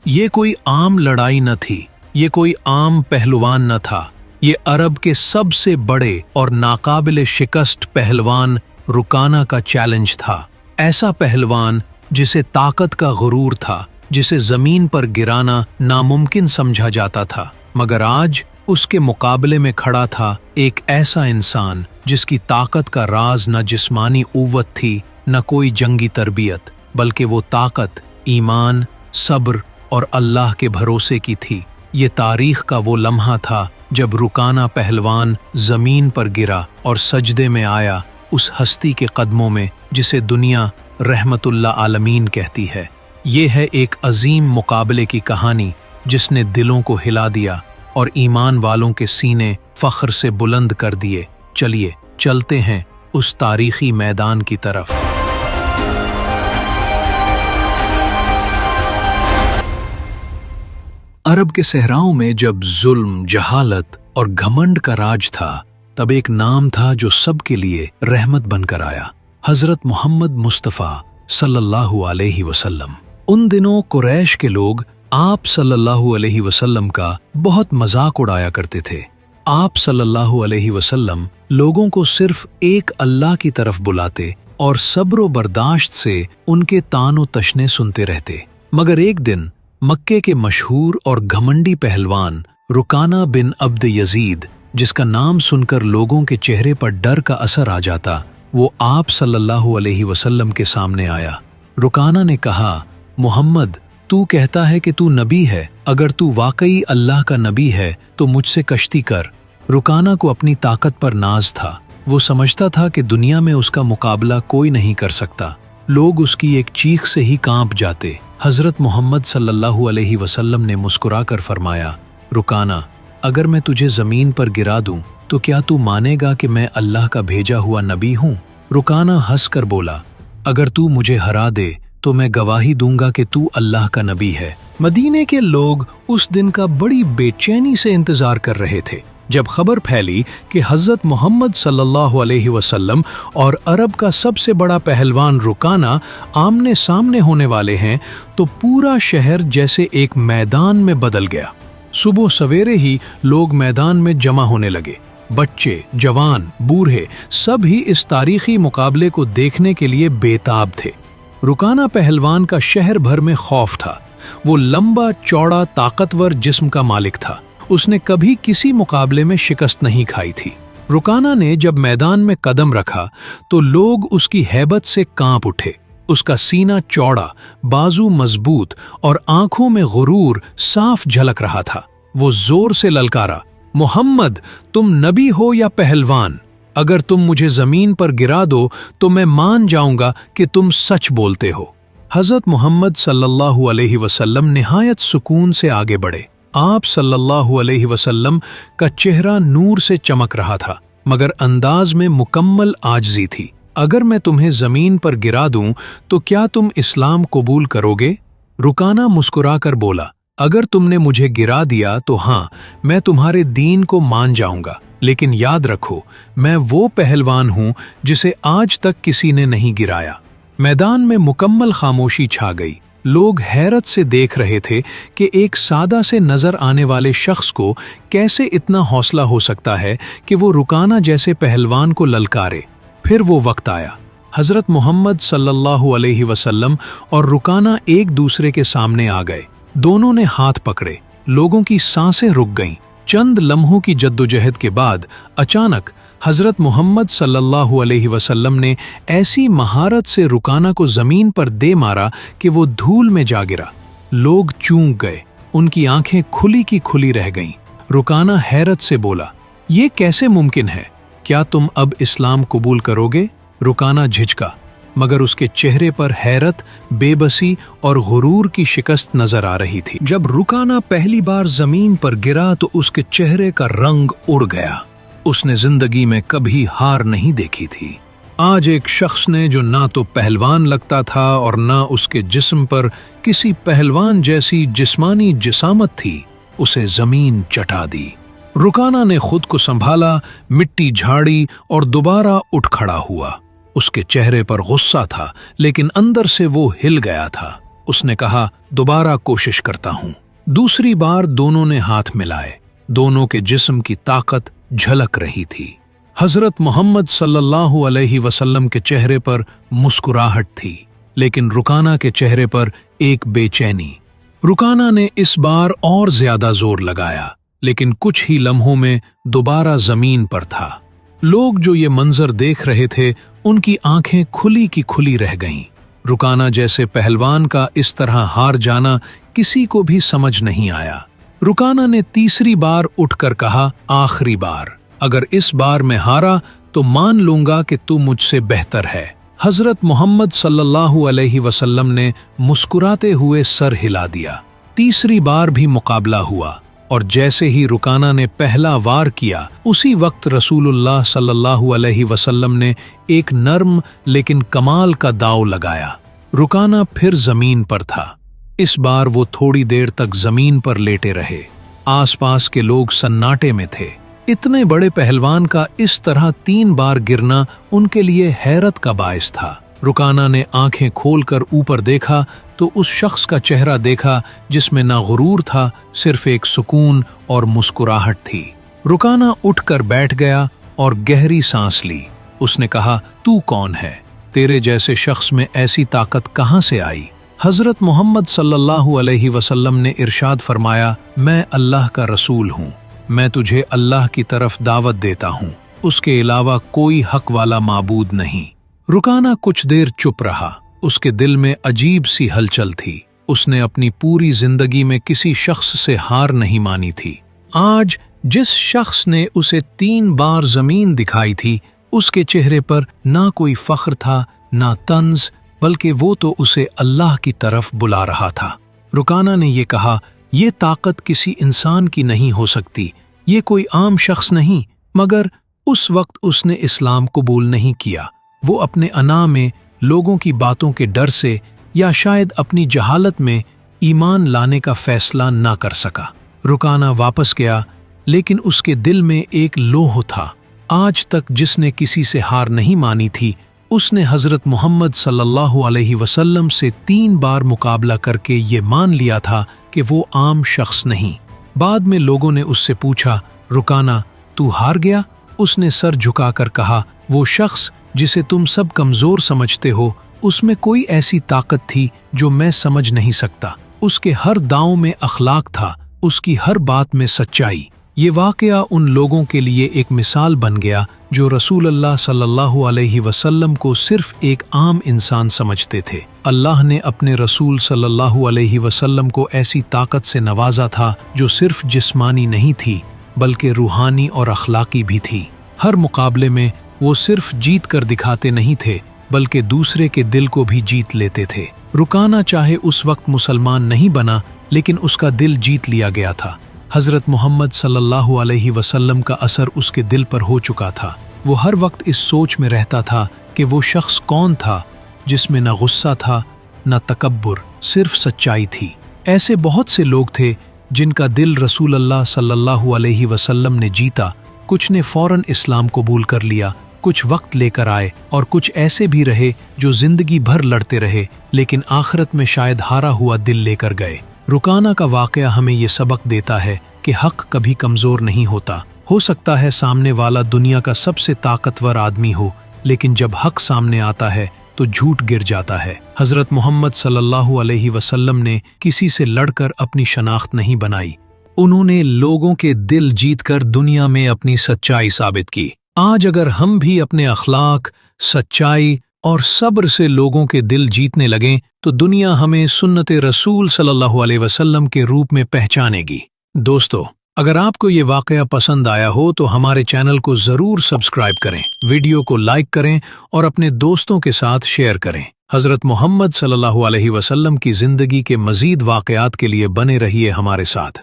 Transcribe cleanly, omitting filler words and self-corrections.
ये कोई आम लड़ाई न थी, ये कोई आम पहलवान न था। ये अरब के सबसे बड़े और नाकाबिले शिकस्त पहलवान रुकाना का चैलेंज था। ऐसा पहलवान जिसे ताकत का गुरूर था, जिसे जमीन पर गिराना नामुमकिन समझा जाता था, मगर आज उसके मुकाबले में खड़ा था एक ऐसा इंसान जिसकी ताकत का राज न जिस्मानी क़ुव्वत थी, न कोई जंगी तरबियत, बल्कि वो ताकत ईमान, सब्र और अल्लाह के भरोसे की थी। ये तारीख का वो लम्हा था जब रुकाना पहलवान जमीन पर गिरा और सजदे में आया उस हस्ती के कदमों में जिसे दुनिया रहमतुल्लाह आलमीन कहती है। ये है एक अजीम मुकाबले की कहानी जिसने दिलों को हिला दिया और ईमान वालों के सीने फख्र से बुलंद कर दिए। चलिए चलते हैं उस तारीखी मैदान की तरफ। अरब के सहराओं में जब जुल्म, जहालत और घमंड का राज था, तब एक नाम था जो सबके लिए रहमत बनकर आया, हजरत मोहम्मद मुस्तफ़ा सल्लल्लाहु अलैहि वसल्लम। उन दिनों कुरैश के लोग आप सल्लल्लाहु अलैहि वसल्लम का बहुत मजाक उड़ाया करते थे। आप सल्लल्लाहु अलैहि वसल्लम लोगों को सिर्फ एक अल्लाह की तरफ बुलाते और सब्र व बर्दाश्त से उनके तानो तशने सुनते रहते। मगर एक दिन मक्के के मशहूर और घमंडी पहलवान रुकाना बिन अब्द यजीद, जिसका नाम सुनकर लोगों के चेहरे पर डर का असर आ जाता, वो आप सल्लल्लाहु अलैहि वसल्लम के सामने आया। रुकाना ने कहा, मोहम्मद, तू कहता है कि तू नबी है, अगर तू वाकई अल्लाह का नबी है तो मुझसे कश्ती कर। रुकाना को अपनी ताकत पर नाज था। वो समझता था कि दुनिया में उसका मुकाबला कोई नहीं कर सकता। लोग उसकी एक चीख से ही कांप जाते। हजरत मोहम्मद सल्लल्लाहु अलैहि वसल्लम ने मुस्कुराकर फरमाया, रुकाना, अगर मैं तुझे जमीन पर गिरा दूं तो क्या तू मानेगा कि मैं अल्लाह का भेजा हुआ नबी हूं? रुकाना हंसकर बोला, अगर तू मुझे हरा दे तो मैं गवाही दूंगा कि तू अल्लाह का नबी है। मदीने के लोग उस दिन का बड़ी बेचैनी से इंतजार कर रहे थे। जब खबर फैली कि हजरत मोहम्मद सल्लल्लाहु अलैहि वसल्लम और अरब का सबसे बड़ा पहलवान रुकाना आमने सामने होने वाले हैं, तो पूरा शहर जैसे एक मैदान में बदल गया। सुबह सवेरे ही लोग मैदान में जमा होने लगे। बच्चे, जवान, बूढ़े सब ही इस तारीखी मुकाबले को देखने के लिए बेताब थे। रुकाना पहलवान का शहर भर में खौफ था। वो लंबा चौड़ा ताकतवर जिस्म का मालिक था। उसने कभी किसी मुकाबले में शिकस्त नहीं खाई थी। रुकाना ने जब मैदान में कदम रखा तो लोग उसकी हैबत से कांप उठे। उसका सीना चौड़ा, बाजू मजबूत और आंखों में गुरूर साफ झलक रहा था। वो जोर से ललकारा, मोहम्मद, तुम नबी हो या पहलवान? अगर तुम मुझे जमीन पर गिरा दो तो मैं मान जाऊंगा कि तुम सच बोलते हो। हजरत मोहम्मद सल्लल्लाहु अलैहि वसल्लम निहायत सुकून से आगे बढ़े। आप सल्लल्लाहु अलैहि वसल्लम का चेहरा नूर से चमक रहा था, मगर अंदाज में मुकम्मल आजिज़ी थी। अगर मैं तुम्हें जमीन पर गिरा दूं तो क्या तुम इस्लाम कबूल करोगे? रुकाना मुस्कुराकर बोला, अगर तुमने मुझे गिरा दिया तो हाँ, मैं तुम्हारे दीन को मान जाऊंगा, लेकिन याद रखो, मैं वो पहलवान हूं जिसे आज तक किसी ने नहीं गिराया। मैदान में मुकम्मल खामोशी छा गई। लोग हैरत से देख रहे थे कि एक सादा से नजर आने वाले शख्स को कैसे इतना हौसला हो सकता है कि वो रुकाना जैसे पहलवान को ललकारे। फिर वो वक्त आया। हजरत मोहम्मद सल्लल्लाहु अलैहि वसल्लम और रुकाना एक दूसरे के सामने आ गए। दोनों ने हाथ पकड़े। लोगों की सांसें रुक गईं। चंद लम्हों की जद्दोजहद के बाद अचानक हजरत मोहम्मद सल्लल्लाहु अलैहि वसल्लम ने ऐसी महारत से रुकाना को जमीन पर दे मारा कि वो धूल में जा गिरा। लोग चूक गए। उनकी आंखें खुली की खुली रह गईं। रुकाना हैरत से बोला, ये कैसे मुमकिन है? क्या तुम अब इस्लाम कबूल करोगे? रुकाना झिझका, मगर उसके चेहरे पर हैरत, बेबसी और गुरूर की शिकस्त नजर आ रही थी। जब रुकाना पहली बार जमीन पर गिरा तो उसके चेहरे का रंग उड़ गया। उसने जिंदगी में कभी हार नहीं देखी थी। आज एक शख्स ने जो ना तो पहलवान लगता था और ना उसके जिस्म पर किसी पहलवान जैसी जिस्मानी जिसामत थी, उसे जमीन चटा दी। रुकाना ने खुद को संभाला, मिट्टी झाड़ी और दोबारा उठ खड़ा हुआ। उसके चेहरे पर गुस्सा था, लेकिन अंदर से वो हिल गया था। उसने कहा, दोबारा कोशिश करता हूं। दूसरी बार दोनों ने हाथ मिलाए। दोनों के जिस्म की ताकत झलक रही थी। हजरत मोहम्मद सल्लल्लाहु अलैहि वसल्लम के चेहरे पर मुस्कुराहट थी, लेकिन रुकाना के चेहरे पर एक बेचैनी। रुकाना ने इस बार और ज्यादा जोर लगाया, लेकिन कुछ ही लम्हों में दोबारा जमीन पर था। लोग जो ये मंजर देख रहे थे, उनकी आंखें खुली की खुली रह गईं। रुकाना जैसे पहलवान का इस तरह हार जाना किसी को भी समझ नहीं आया। रुकाना ने तीसरी बार उठकर कहा, आखिरी बार, अगर इस बार मैं हारा तो मान लूंगा कि तू मुझसे बेहतर है। हजरत मोहम्मद सल्लल्लाहु अलैहि वसल्लम ने मुस्कुराते हुए सर हिला दिया। तीसरी बार भी मुकाबला हुआ, और जैसे ही रुकाना ने पहला वार किया, उसी वक्त रसूलुल्लाह सल्लल्लाहु अलैहि वसल्लम ने एक नर्म लेकिन कमाल का दाव लगाया। रुकाना फिर जमीन पर था। इस बार वो थोड़ी देर तक जमीन पर लेटे रहे। आसपास के लोग सन्नाटे में थे। इतने बड़े पहलवान का इस तरह 3 बार गिरना उनके लिए हैरत का बायस था। रुकाना ने आंखें खोलकर ऊपर देखा तो उस शख्स का चेहरा देखा जिसमें ना गुरूर था, सिर्फ एक सुकून और मुस्कुराहट थी। रुकाना उठकर बैठ गया और गहरी सांस ली। उसने कहा, तू कौन है? तेरे जैसे शख्स में ऐसी ताकत कहाँ से आई? हजरत मोहम्मद सल्लल्लाहु अलैहि वसल्लम ने इरशाद फरमाया, मैं अल्लाह का रसूल हूँ। मैं तुझे अल्लाह की तरफ दावत देता हूँ। उसके अलावा कोई हक वाला माबूद नहीं। रुकाना कुछ देर चुप रहा। उसके दिल में अजीब सी हलचल थी। उसने अपनी पूरी जिंदगी में किसी शख्स से हार नहीं मानी थी। आज जिस शख्स ने उसे 3 बार जमीन दिखाई थी, उसके चेहरे पर ना कोई फख्र था, ना तंज, बल्कि वो तो उसे अल्लाह की तरफ बुला रहा था। रुकाना ने ये कहा, ये ताकत किसी इंसान की नहीं हो सकती, ये कोई आम शख्स नहीं। मगर उस वक्त उसने इस्लाम कबूल नहीं किया। वो अपने अना में, लोगों की बातों के डर से, या शायद अपनी जहालत में ईमान लाने का फैसला ना कर सका। रुकाना वापस गया, लेकिन उसके दिल में एक लोह था। आज तक जिसने किसी से हार नहीं मानी थी, उसने हजरत मोहम्मद सल्लल्लाहु अलैहि वसल्लम से 3 बार मुकाबला करके ये मान लिया था कि वो आम शख्स नहीं। बाद में लोगों ने उससे पूछा, रुकाना, तू हार गया? उसने सर झुकाकर कहा, वो शख्स जिसे तुम सब कमजोर समझते हो, उसमें कोई ऐसी ताकत थी जो मैं समझ नहीं सकता। उसके हर दांव में अखलाक था, उसकी हर बात में सच्चाई। ये वाकया उन लोगों के लिए एक मिसाल बन गया जो रसूलुल्लाह सल्लल्लाहु अलैहि वसल्लम को सिर्फ एक आम इंसान समझते थे। अल्लाह ने अपने रसूल सल्लल्लाहु अलैहि वसल्लम को ऐसी ताकत से नवाजा था जो सिर्फ जिस्मानी नहीं थी, बल्कि रूहानी और अखलाकी भी थी। हर मुकाबले में वो सिर्फ जीत कर दिखाते नहीं थे, बल्कि दूसरे के दिल को भी जीत लेते थे। रुकाना चाहे उस वक्त मुसलमान नहीं बना, लेकिन उसका दिल जीत लिया गया था। हजरत मोहम्मद सल्लल्लाहु अलैहि वसल्लम का असर उसके दिल पर हो चुका था। वो हर वक्त इस सोच में रहता था कि वो शख्स कौन था जिसमें न गुस्सा था, न तकब्बुर, सिर्फ सच्चाई थी। ऐसे बहुत से लोग थे जिनका दिल रसूलुल्लाह सल्लल्लाहु अलैहि वसल्लम ने जीता। कुछ ने फौरन इस्लाम कबूल कर लिया, कुछ वक्त लेकर आए, और कुछ ऐसे भी रहे जो जिंदगी भर लड़ते रहे, लेकिन आखिरत में शायद हारा हुआ दिल लेकर गए। रुकाना का वाकया हमें ये सबक देता है कि हक कभी कमजोर नहीं होता। हो सकता है सामने वाला दुनिया का सबसे ताकतवर आदमी हो, लेकिन जब हक सामने आता है तो झूठ गिर जाता है। हजरत मोहम्मद सल्लल्लाहु अलैहि वसल्लम ने किसी से लड़कर अपनी शनाख्त नहीं बनाई। उन्होंने लोगों के दिल जीतकर दुनिया में अपनी सच्चाई साबित की। आज अगर हम भी अपने अखलाक, सच्चाई और सब्र से लोगों के दिल जीतने लगें, तो दुनिया हमें सुन्नते रसूल सल्लल्लाहु अलैहि वसल्लम के रूप में पहचानेगी। दोस्तों, अगर आपको ये वाकया पसंद आया हो तो हमारे चैनल को ज़रूर सब्सक्राइब करें, वीडियो को लाइक करें और अपने दोस्तों के साथ शेयर करें। हज़रत मोहम्मद सल्लल्लाहु अलैहि वसल्लम की ज़िंदगी के मज़ीद वाकयात के लिए बने रहिए हमारे साथ।